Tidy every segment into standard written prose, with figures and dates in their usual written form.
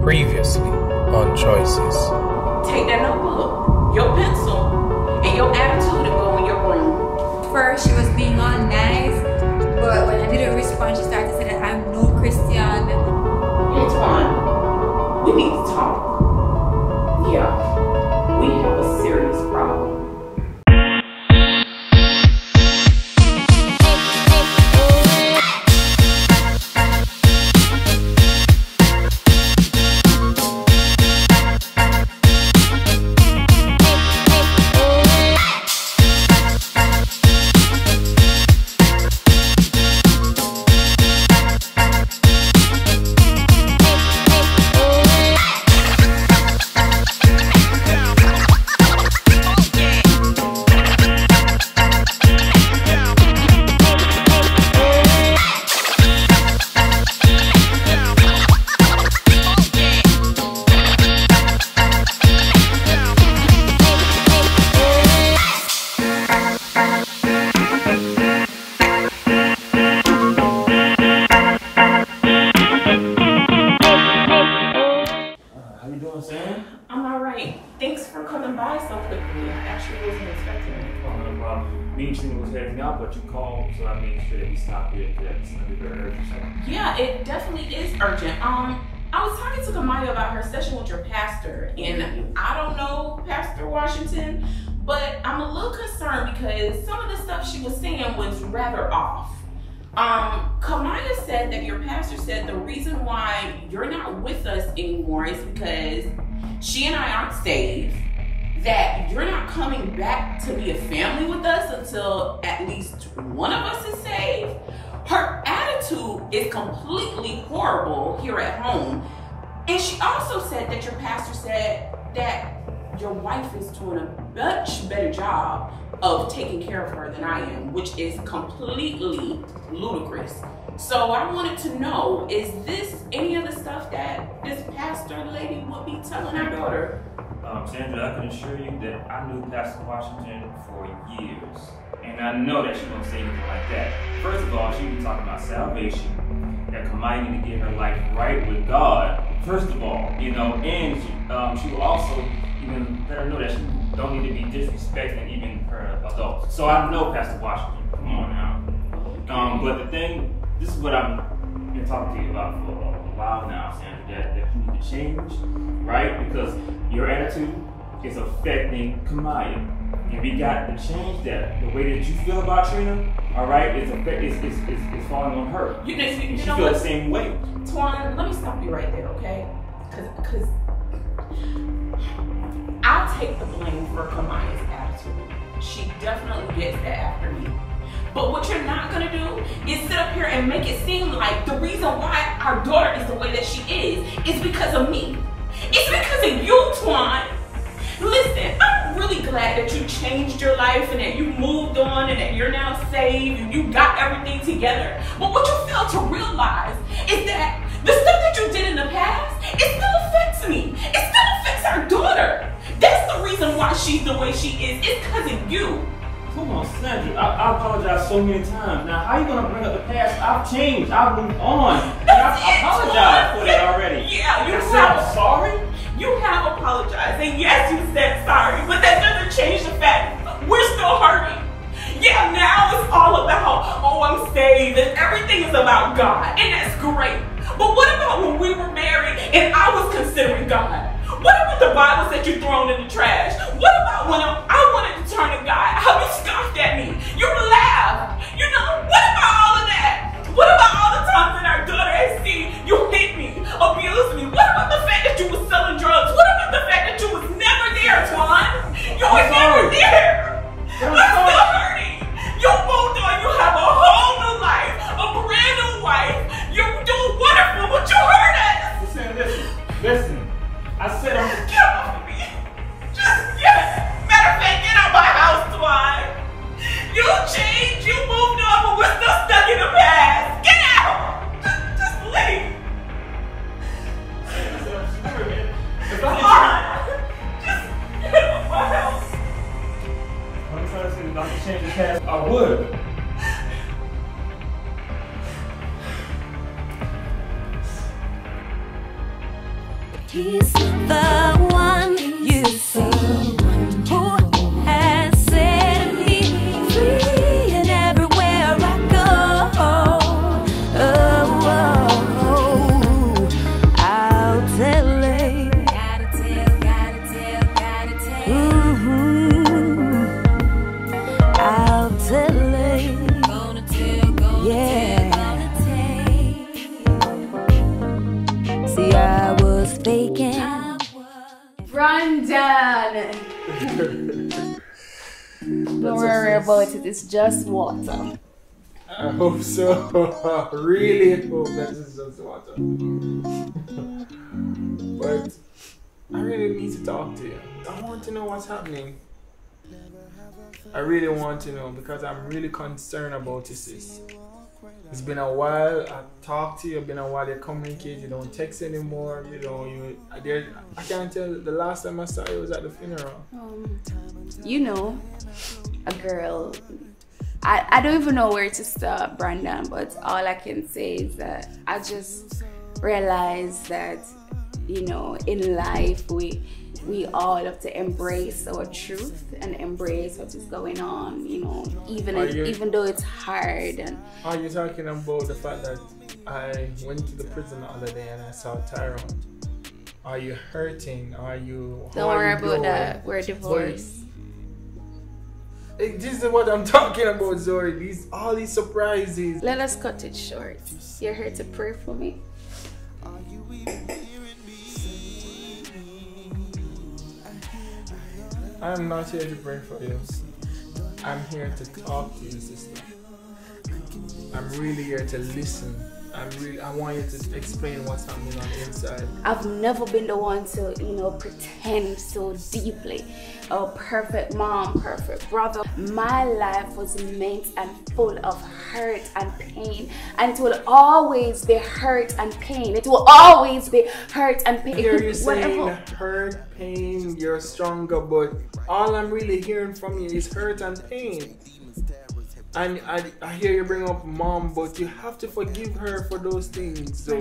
Previously on Choices. Take that notebook, your pencil, and your attitude and go in your room. First, she was being all nice, but when I didn't respond, she started to say that I'm no Christian. Antoine, we need to talk. Yeah, we have a serious problem. I'm alright. Thanks for coming by so quickly. I actually wasn't expecting it. No problem. Me and Trina was heading out, but you called, so I made sure that we stopped here. That's gonna be very urgent. Yeah, it definitely is urgent. I was talking to Kamaya about her session with your pastor, and I don't know Pastor Washington, but I'm a little concerned because some of the stuff she was saying was rather off. Kamaya said that your pastor said the reason why you're not with us anymore is because she and I aren't saved, that you're not coming back to be a family with us until at least one of us is saved. Her attitude is completely horrible here at home. And she also said that your pastor said that your wife is doing a much better job of taking care of her than I am, which is completely ludicrous. So I wanted to know, is this any of the stuff that this pastor lady would be telling our daughter? Sandra, I can assure you that I knew Pastor Washington for years. And I know that she won't say anything like that. First of all, she was talking about salvation, that Kamaya need to get her life right with God. First of all, you know, and she will also even let her know that she don't need to be disrespecting even her adults. So I know Pastor Washington. Come on now. But the thing, this is what I've been talking to you about for a while now, Sandra, that you need to change, right? Because your attitude is affecting Kamaya. And we got to change that. The way that you feel about Trina, all right, it's falling on her. You she know feel what? the same way. Twan, let me stop you right there, okay? Because I'll take the blame for Kamaya's attitude. She definitely gets that after me. But what you're not gonna do is sit up here and make it seem like the reason why our daughter is the way that she is because of me. It's because of you, Twan. Listen, I'm really glad that you changed your life and that you moved on and that you're now saved and you got everything together. But what you fail to realize is that the stuff that you did in the past, it still affects me. It still affects our daughter. That's the reason why she's the way she is. It's because of you. Come on, Sandra. I apologize so many times. Now, how are you going to bring up the past? I've changed. I've moved on. And I apologize for that already. Yeah, you said I'm sorry? You have apologized. And yes, you said sorry. But that doesn't change the fact we're still hurting. Yeah, now it's all about, oh, I'm saved. And everything is about God. And that's great. But what about when we were married and I was considering God? What about the Bibles that you thrown in the trash? What about when I wanted to turn to God? How you scoffed at me? You laughed. You know, what about all of that? What about all the times that our daughter has seen you hit me, abuse me? What about the fact that you was selling drugs? What about the fact that you was never there, Twan? You were never there. I'm still hurting. You moved on. You have a whole new life, a brand new wife. You're doing wonderful, but you hurt us. Listen. I said I'm... Get off of me. Just, yeah. Matter of fact, get out my house, Twan. You changed, you moved on, but we're still stuck in the past. Get out. Just leave. Come on. Just get out of my house. I'm trying to say if I could change the past, I would. He's the one you see, who has set me free, and everywhere I go, I'll tell it. Gotta tell. I'll tell it. Gonna tell. See, I was faking. Brandon! Don't worry about it, it's just water. I hope so. Really hope that is just water. But I really need to talk to you. I want to know what's happening. I really want to know because I'm really concerned about you, sis. It's been a while. I talked to you. It's been a while. You communicate. You don't text anymore. I can't tell. The last time I saw you was at the funeral. You know, a girl. I don't even know where to start, Brandon. But all I can say is that I just realized that, you know, in life we all have to embrace our truth and embrace what is going on, you know, even though it's hard. And are you talking about the fact that I went to the prison the other day and I saw Tyrone? Are you hurting? Don't worry about that. We're divorced. This is what I'm talking about, Zori. All these surprises. Let us cut it short. You're here to pray for me. I'm not here to pray for you. I'm here to talk to you, sister. I'm really here to listen. I want you to explain what's happening on the inside. I've never been the one to, you know, pretend so deeply. A perfect mom, perfect brother. My life was meant and full of hurt and pain, and it will always be hurt and pain. It will always be hurt and pain. Here you're saying hurt, pain, you're stronger, but all I'm really hearing from you is hurt and pain. And I hear you bring up mom, but you have to forgive her for those things. So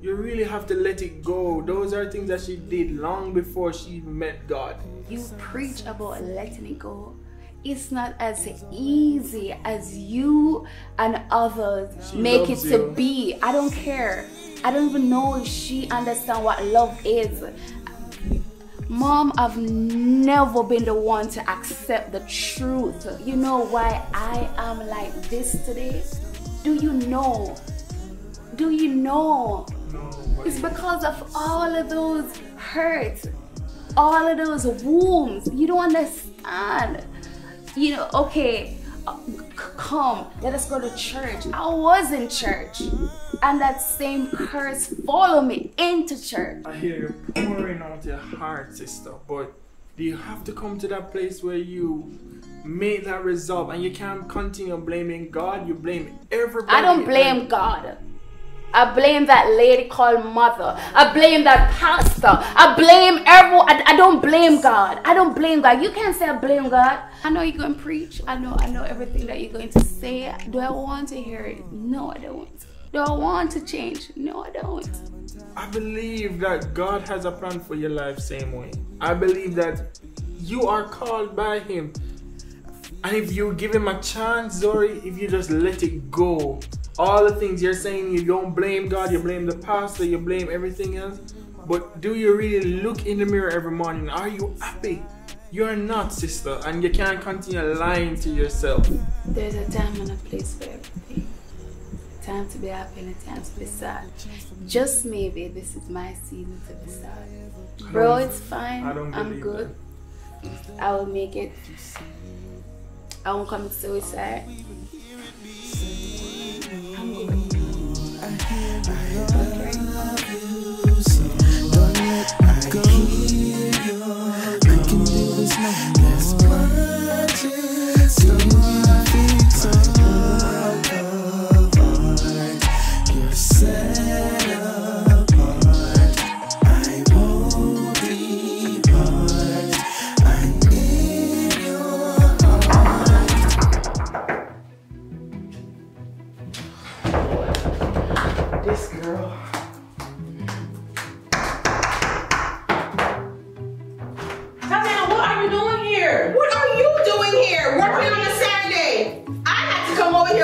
you really have to let it go. Those are things that she did long before she even met God. You preach about letting it go. It's not as easy as you and others make it to be. I don't care. I don't even know if she understands what love is. Mom, I've never been the one to accept the truth. You know why I am like this today? Do you know? Do you know? No, it's because of all of those hurts, all of those wounds. You don't understand. You know, okay, come, let us go to church. I was in church, and that same curse followed me into church. I hear you pouring out your heart, sister, but do you have to come to that place where you make that resolve and you can't continue blaming God? You blame everybody. I don't blame God. I blame that lady called mother. I blame that pastor. I blame everyone. I don't blame God. I don't blame God. You can't say I blame God. I know you're going to preach. I know everything that you're going to say. Do I want to hear it? No, I don't. Do I want to change? No, I don't. I believe that God has a plan for your life same way. I believe that you are called by Him. And if you give Him a chance, Zori, if you just let it go, all the things you're saying, you don't blame God, you blame the pastor, you blame everything else. But do you really look in the mirror every morning? Are you happy? You're not, sister, and you can't continue lying to yourself. There's a time and a place for everything. A time to be happy and a time to be sad. Just maybe this is my season to be sad. Bro, it's fine. I'm good. I will make it. I won't commit suicide. I'm good. This girl,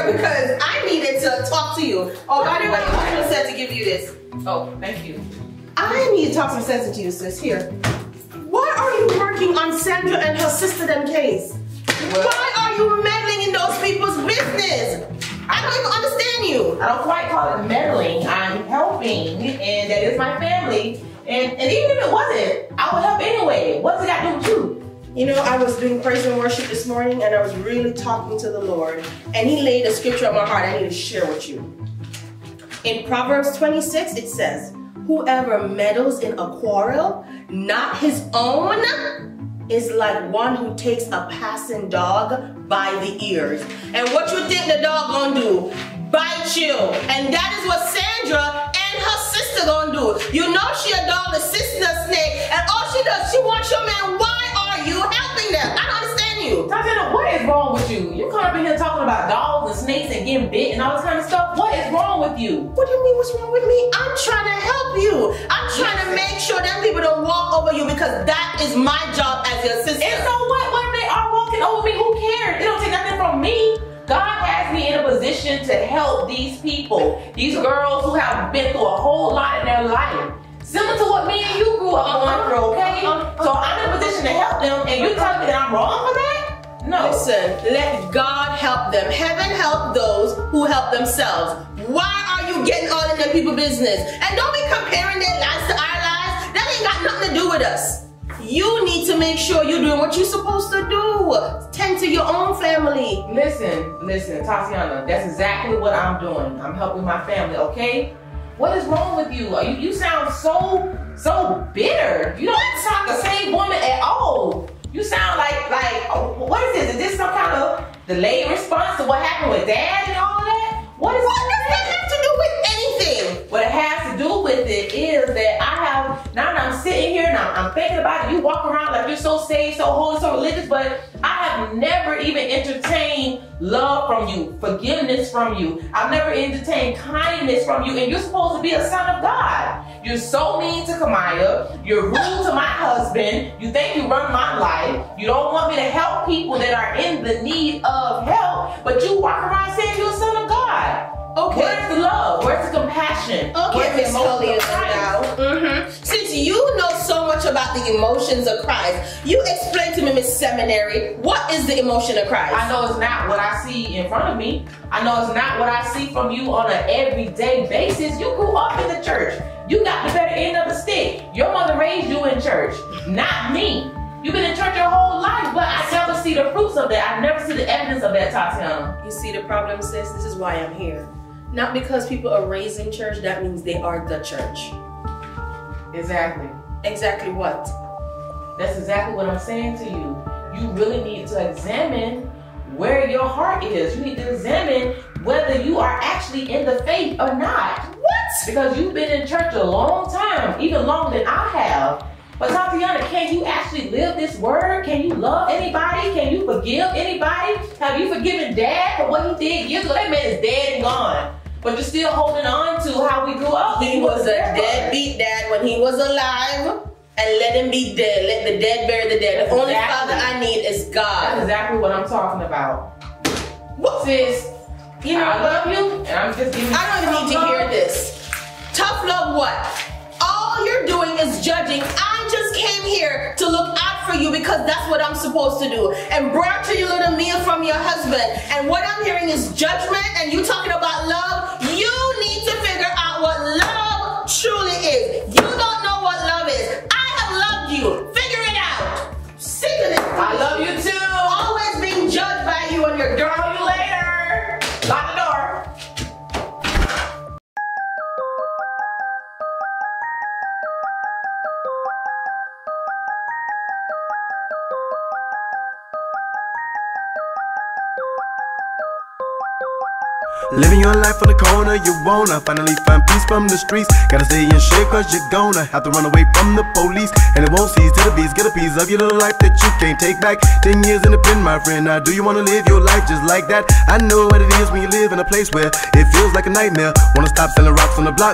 here because I needed to talk to you. Oh, by the way, I was said to give you this. Oh, thank you. I need to talk some sense into you, sis. Here. Why are you working on Sandra and her sister them case? Why are you meddling in those people's business? I don't even understand you. I don't quite call it meddling. I'm helping, and that is my family. And even if it wasn't, I would help anyway. What's it got to do with you? You know, I was doing praise and worship this morning, and I was really talking to the Lord, and He laid a scripture on my heart I need to share with you. In Proverbs 26, it says, "Whoever meddles in a quarrel, not his own, is like one who takes a passing dog by the ears." And what you think the dog gonna do? Bite you. And that is what Sandra and her sister gonna do. You know she a dog, the sister snake, and all she does, she wants your man. Why are you helping them? I don't understand you. Tatiana, what is wrong with you? You come up in here talking about dogs and snakes and getting bit and all this kind of stuff. What is wrong with you? What do you mean what's wrong with me? I'm trying to help you. I'm trying to make sure them people don't walk over you because that is my job as your sister. And so what? What if they are walking over me? Who cares? They don't take nothing from me. God has me in a position to help these people. These girls who have been through a whole lot in their life. Similar to what me and you grew up going through, okay? So I'm in a position to help them, and you telling me that I'm wrong for that? No. Listen, let God help them. Heaven help those who help themselves. Why are you getting all in their people business? And don't be comparing their lives to our lives. That ain't got nothing to do with us. You need to make sure you're doing what you're supposed to do. Tend to your own family. Listen, Tatiana, that's exactly what I'm doing. I'm helping my family, okay? What is wrong with you? You sound so bitter. You don't sound the same woman at all. You sound like what is this? Is this some kind of delayed response to what happened with Dad and all of that? What does that have to do with anything? What it has to do with it is that now that I'm sitting here and I'm thinking about it, you walk around like you're so saved, so holy, so religious, but I have never even entertained love from you, forgiveness from you. I've never entertained kindness from you, and you're supposed to be a son of God. You're so mean to Kamaya. You're rude to my husband. You think you run my life. You don't want me to help people that are in the need of help, but you walk around saying you're a son of God. Okay. Where's the love? Where's the compassion? Okay, Miss Holier now. Since you know so much about the emotions of Christ, you explain to me, Miss Seminary, what is the emotion of Christ? I know it's not what I see in front of me. I know it's not what I see from you on an everyday basis. You grew up in the church. You got the better end of the stick. Your mother raised you in church, not me. You've been in church your whole life, but I never see the fruits of that. I never see the evidence of that, Tatiana. You see the problem, sis? This is why I'm here. Not because people are raised in church, that means they are the church. Exactly. Exactly what? That's exactly what I'm saying to you. You really need to examine where your heart is. You need to examine whether you are actually in the faith or not. What? Because you've been in church a long time, even longer than I have. But Tatiana, can you actually live this word? Can you love anybody? Can you forgive anybody? Have you forgiven Dad for what he did years ago? That man is dead and gone. But you're still holding on to how we grew up. He was a deadbeat dad when he was alive. And let him be dead. Let the dead bury the dead. The only father I need is God. That's exactly what I'm talking about. What? Sis, you know, I love you, and I'm just giving you I don't even need to hear this. Tough love what? All you're doing is judging. I just came here to look out for you because that's what I'm supposed to do. And brought you your little meal from your husband. And what I'm hearing is judgment, and you talking about love. You need to figure out what love truly is. You don't know what love is. I have loved you. Figure it out. Sick of this. I love you too. Always being judged by you and your girl. See you later. Lock the door. Living your life on the corner, you wanna finally find peace from the streets. Gotta stay in shape cause you're gonna have to run away from the police. And it won't cease till the beast get a piece of your little life that you can't take back. 10 years in the pen, my friend, now do you wanna live your life just like that? I know what it is when you live in a place where it feels like a nightmare. Wanna stop selling rocks on the block,